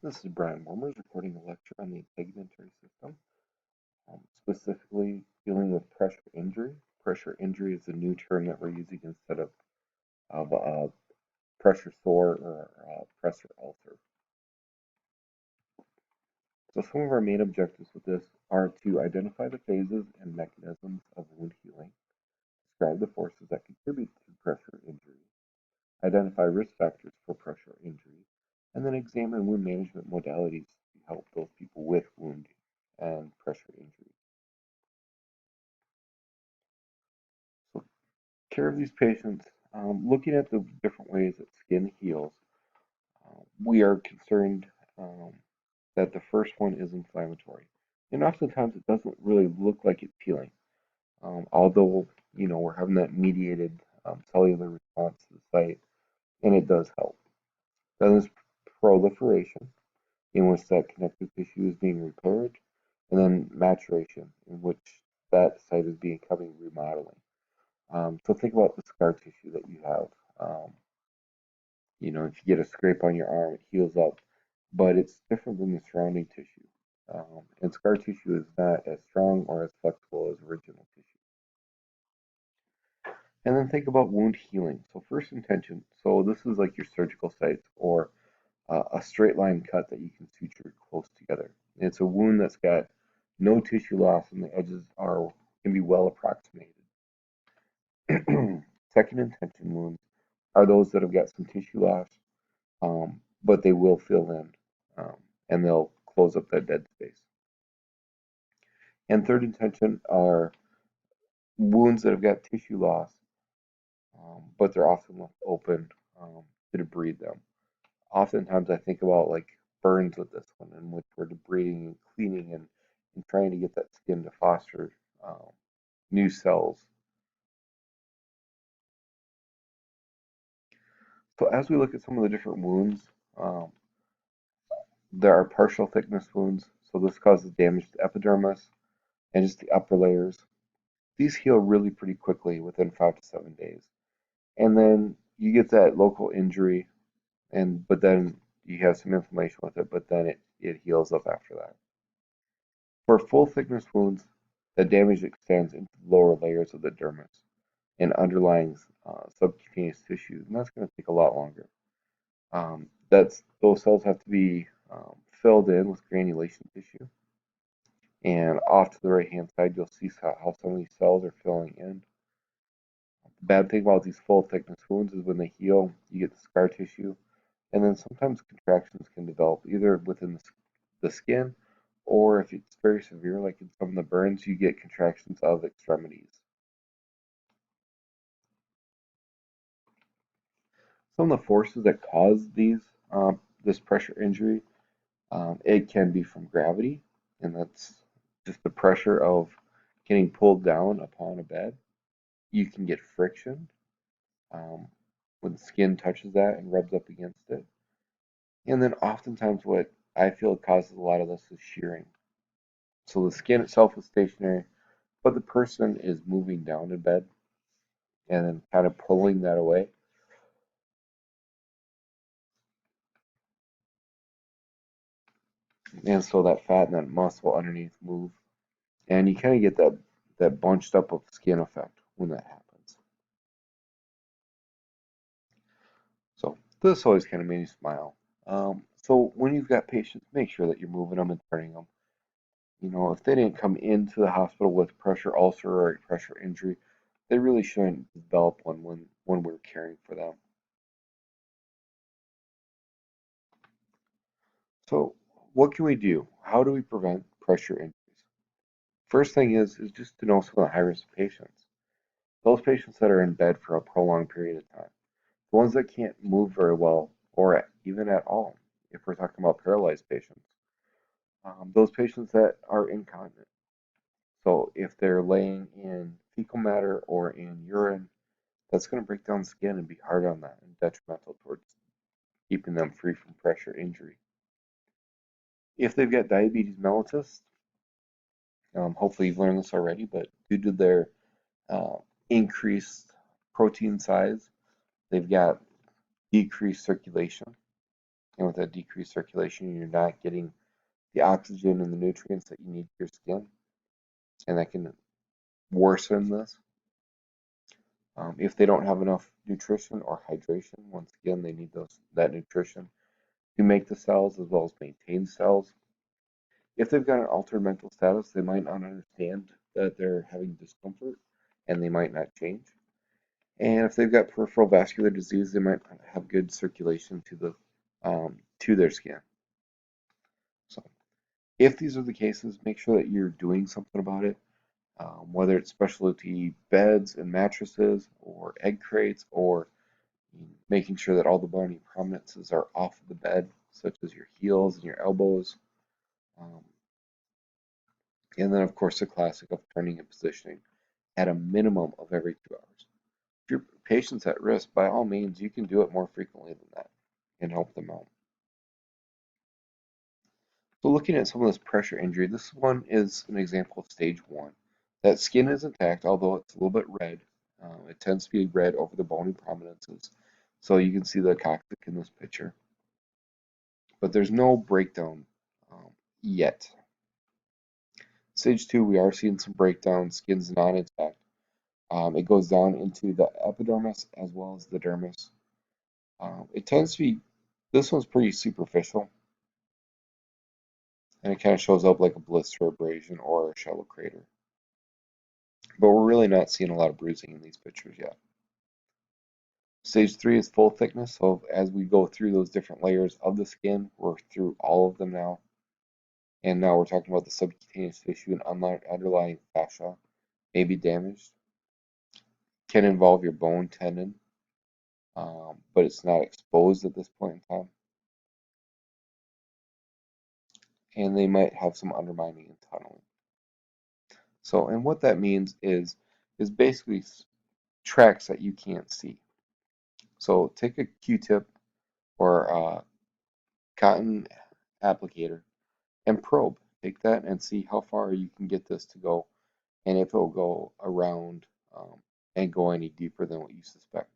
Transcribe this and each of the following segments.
This is Brian Wormers recording a lecture on the integumentary system, specifically dealing with pressure injury. Pressure injury is a new term that we're using instead of pressure sore or pressure ulcer. So some of our main objectives with this are to identify the phases and mechanisms of wound healing, describe the forces that contribute to pressure injury, identify risk factors for pressure injury, and then examine wound management modalities to help those people with wound and pressure injury. So care of these patients, looking at the different ways that skin heals, we are concerned um, that the first one is inflammatory. And oftentimes it doesn't really look like it's healing, although, we're having that mediated cellular response to the site, and it does help. Then there's proliferation, in which that connective tissue is being repaired, and then maturation, in which that site is becoming remodeling. So think about the scar tissue that you have. Um, if you get a scrape on your arm, it heals up, but it's different than the surrounding tissue. And scar tissue is not as strong or as flexible as original tissue. And then think about wound healing. So first intention. So this is like your surgical sites or a straight line cut that you can suture close together. It's a wound that's got no tissue loss and the edges can be well approximated. Second intention wounds are those that have got some tissue loss, but they will fill in um, and they'll close up that dead space. And third intention are wounds that have got tissue loss, but they're often left open to debride them. Oftentimes, I think about like burns with this one, in which we're debriding and cleaning and trying to get that skin to foster um, new cells. So as we look at some of the different wounds, um, there are partial thickness wounds. So this causes damage to epidermis and just the upper layers. These heal really pretty quickly within 5 to 7 days. And then you get that local injury, but then you have some inflammation with it, but then it heals up after that. For full thickness wounds, the damage extends into the lower layers of the dermis and underlying subcutaneous tissues, and that's going to take a lot longer. Those cells have to be filled in with granulation tissue, and off to the right hand side, you'll see how some of these cells are filling in. The bad thing about these full thickness wounds is when they heal, you get the scar tissue, and then sometimes contractions can develop either within the skin, or if it's very severe, like in some of the burns, you get contractions of extremities. Some of the forces that cause this pressure injury, it can be from gravity, and that's just the pressure of getting pulled down upon a bed. You can get friction um, when the skin touches that and rubs up against it. And then oftentimes what I feel causes a lot of this is shearing. So the skin itself is stationary, but the person is moving down in bed and then kind of pulling that away. And so that fat and that muscle underneath move. And you kind of get that bunched up of skin effect when that happens. So this always kind of made me smile. So when you've got patients, make sure that you're moving them and turning them. If they didn't come into the hospital with pressure ulcer or a pressure injury, they really shouldn't develop one when we're caring for them. So what can we do? How do we prevent pressure injuries? First thing is just to know some of the high risk patients. Those patients that are in bed for a prolonged period of time. The ones that can't move very well or even at all, if we're talking about paralyzed patients. Those patients that are incontinent. So if they're laying in fecal matter or in urine, that's going to break down the skin and be hard on that and detrimental towards keeping them free from pressure injury. If they've got diabetes mellitus, hopefully you've learned this already, but due to their uh, increased protein size, they've got decreased circulation. And with that decreased circulation, you're not getting the oxygen and the nutrients that you need for your skin, and that can worsen this. If they don't have enough nutrition or hydration, once again, they need that nutrition to make the cells as well as maintain cells. If they've got an altered mental status, they might not understand that they're having discomfort and they might not change. And if they've got peripheral vascular disease, they might not have good circulation to their skin. So if these are the cases, make sure that you're doing something about it, whether it's specialty beds and mattresses or egg crates or making sure that all the bony prominences are off of the bed, such as your heels and your elbows. Um, and then, of course, the classic of turning and positioning at a minimum of every 2 hours. If your patient's at risk, by all means, you can do it more frequently than that and help them out. So looking at some of this pressure injury, this one is an example of stage 1. That skin is intact, although it's a little bit red. It tends to be red over the bony prominences. So you can see the coccyx in this picture. But there's no breakdown yet. Stage 2, we are seeing some breakdown. Skin's not intact. It goes down into the epidermis as well as the dermis. It tends to be, this one's pretty superficial, and it kind of shows up like a blister abrasion or a shallow crater. But we're really not seeing a lot of bruising in these pictures yet. Stage 3 is full thickness, so as we go through those different layers of the skin, we're through all of them now. And now we're talking about the subcutaneous tissue and underlying fascia may be damaged. Can involve your bone tendon, but it's not exposed at this point in time. And they might have some undermining and tunneling. So, and what that means is basically tracks that you can't see. So take a Q-tip or a cotton applicator and probe. Take that and see how far you can get this to go, and if it'll go around and go any deeper than what you suspect.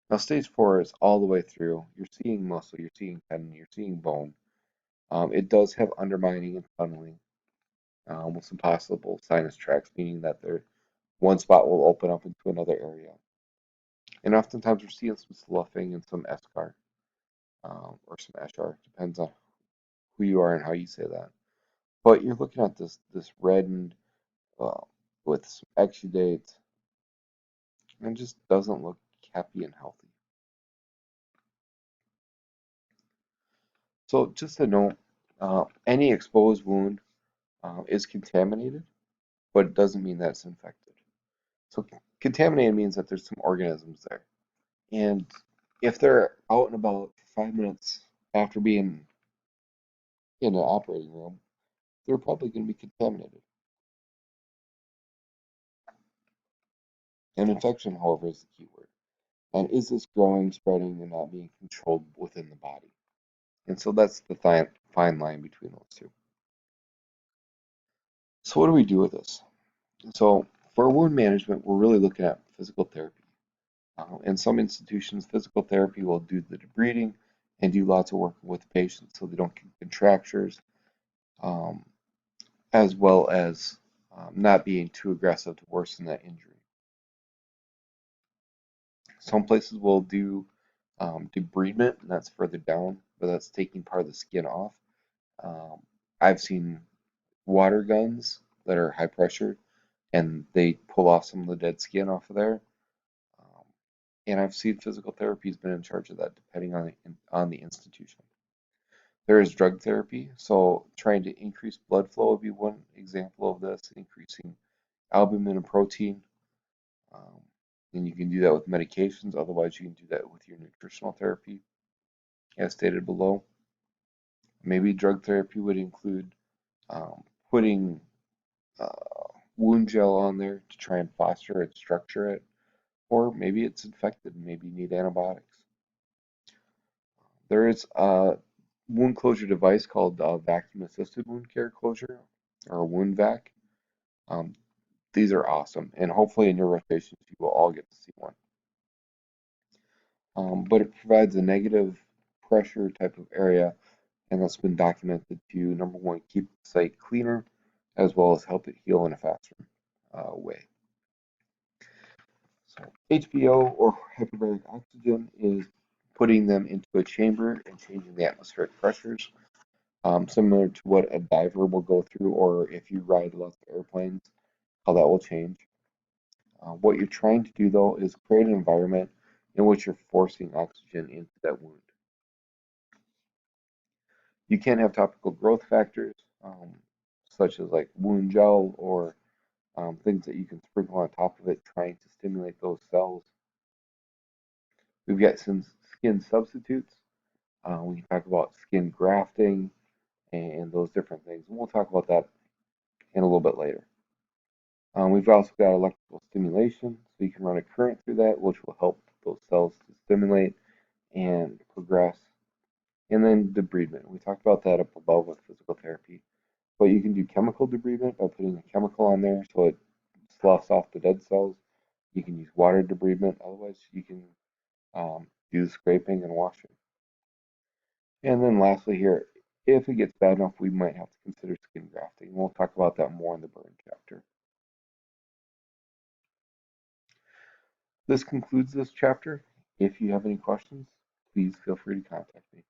Now, stage 4 is all the way through. You're seeing muscle, you're seeing tendon, you're seeing bone. It does have undermining and tunneling with some possible sinus tracts, meaning that one spot will open up into another area. And oftentimes we're seeing some sloughing and some eschar or some eschar, depends on who you are and how you say that. But you're looking at this reddened uh, with some exudate and just doesn't look happy and healthy. So just a note, any exposed wound is contaminated, but it doesn't mean that it's infected. So contaminated means that there's some organisms there. And if they're out and about for 5 minutes after being in an operating room, they're probably going to be contaminated. An infection, however, is the key word. And is this growing, spreading, and not being controlled within the body? And so that's the fine line between those two. So what do we do with this? So for wound management, we're really looking at physical therapy. In some institutions, physical therapy will do the debriding and do lots of work with the patient so they don't get contractures, um, as well as not being too aggressive to worsen that injury. Some places will do debridement, and that's further down, but that's taking part of the skin off. Um, I've seen water guns that are high pressure, and they pull off some of the dead skin off of there. Um, and I've seen physical therapy has been in charge of that, depending on the institution. There is drug therapy, so trying to increase blood flow would be one example of this, increasing albumin and protein. Um, and you can do that with medications. Otherwise, you can do that with your nutritional therapy, as stated below. Maybe drug therapy would include putting wound gel on there to try and foster and structure it, or maybe it's infected and maybe you need antibiotics. There is a wound closure device called vacuum assisted wound care closure or wound vac. Um, these are awesome, and hopefully in your rotations you will all get to see one. but it provides a negative pressure type of area, and that's been documented to, number one, keep the site cleaner, as well as help it heal in a faster way. So HPO, or hyperbaric oxygen, is putting them into a chamber and changing the atmospheric pressures, similar to what a diver will go through, or if you ride lots of airplanes, how that will change. What you're trying to do, though, is create an environment in which you're forcing oxygen into that wound. You can have topical growth factors, such as like wound gel or things that you can sprinkle on top of it, trying to stimulate those cells. We've got some skin substitutes. We can talk about skin grafting and those different things. And we'll talk about that in a little bit later. We've also got electrical stimulation, so you can run a current through that, which will help those cells to stimulate and progress. And then debridement. We talked about that up above with physical therapy. But you can do chemical debridement by putting a chemical on there so it sloughs off the dead cells. You can use water debridement. Otherwise, you can do the scraping and washing. And then lastly here, if it gets bad enough, we might have to consider skin grafting. We'll talk about that more in the burn chapter. This concludes this chapter. If you have any questions, please feel free to contact me.